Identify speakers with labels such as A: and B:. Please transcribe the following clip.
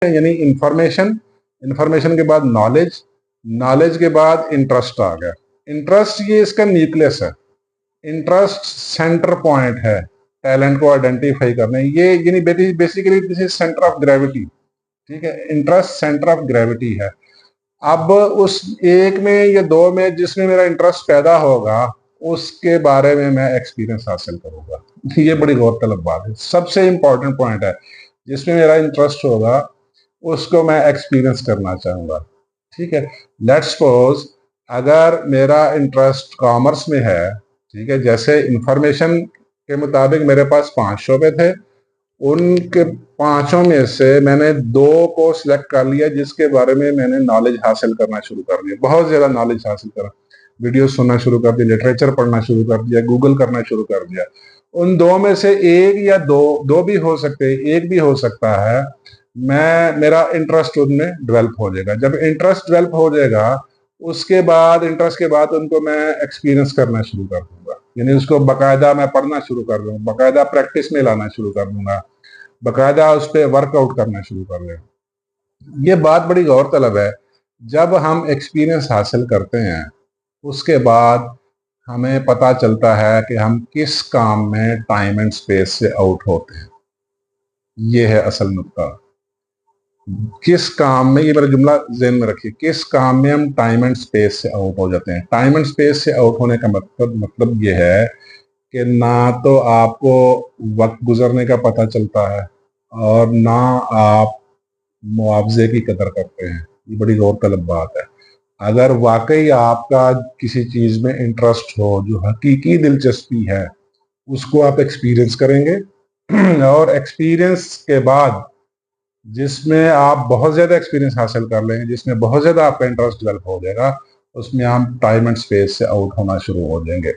A: यानी information, information के बाद नॉलेज, नॉलेज के बाद इंटरेस्ट आ गया। इंटरेस्ट ये इसका न्यूक्लियस है, इंटरेस्ट सेंटर पॉइंट है टैलेंट को आइडेंटिफाई करने, ये यानी basically this is centre of gravity. ठीक है, इंटरेस्ट सेंटर ऑफ ग्रेविटी है। अब उस एक में या दो में जिसमें मेरा इंटरेस्ट पैदा होगा उसके बारे में मैं एक्सपीरियंस हासिल करूंगा। ये बड़ी गौरतलब बात है, सबसे इंपॉर्टेंट पॉइंट है। जिसमें मेरा इंटरेस्ट होगा उसको मैं एक्सपीरियंस करना चाहूंगा। ठीक है, लेट्स सपोज अगर मेरा इंटरेस्ट कॉमर्स में है, ठीक है, जैसे इंफॉर्मेशन के मुताबिक मेरे पास 5 शोबे थे, उनके 5 में से मैंने 2 को सिलेक्ट कर लिया जिसके बारे में मैंने नॉलेज हासिल करना शुरू कर दिया, बहुत ज्यादा नॉलेज हासिल करा, वीडियो सुनना शुरू कर दिया, लिटरेचर पढ़ना शुरू कर दिया, गूगल करना शुरू कर दिया। उन 2 में से एक या दो भी हो सकते हैं, एक भी हो सकता है, मेरा इंटरेस्ट उनमें डेवलप हो जाएगा। जब इंटरेस्ट डेवलप हो जाएगा उसके बाद इंटरेस्ट के बाद उनको मैं एक्सपीरियंस करना शुरू कर दूंगा, यानी उसको बकायदा मैं पढ़ना शुरू कर दूंगा, बकायदा प्रैक्टिस में लाना शुरू कर दूंगा, बकायदा उस पर वर्कआउट करना शुरू कर दूंगा। ये बात बड़ी गौरतलब है। जब हम एक्सपीरियंस हासिल करते हैं उसके बाद हमें पता चलता है कि हम किस काम में टाइम एंड स्पेस से आउट होते हैं। ये है असल नुक्ता। किस काम में, ये मेरा जुमला ज़हन में रखिए, किस काम में हम टाइम एंड स्पेस से आउट हो जाते हैं। टाइम एंड स्पेस से आउट होने का मतलब ये है कि ना तो आपको वक्त गुजरने का पता चलता है और ना आप मुआवजे की कदर करते हैं। ये बड़ी गौरतलब बात है। अगर वाकई आपका किसी चीज में इंटरेस्ट हो, जो हकीकी दिलचस्पी है, उसको आप एक्सपीरियंस करेंगे और एक्सपीरियंस के बाद जिसमें आप बहुत ज्यादा एक्सपीरियंस हासिल कर लेंगे, जिसमें बहुत ज्यादा आपका इंटरेस्ट डेवलप हो जाएगा, उसमें आप टाइम एंड स्पेस से आउट होना शुरू हो जाएंगे।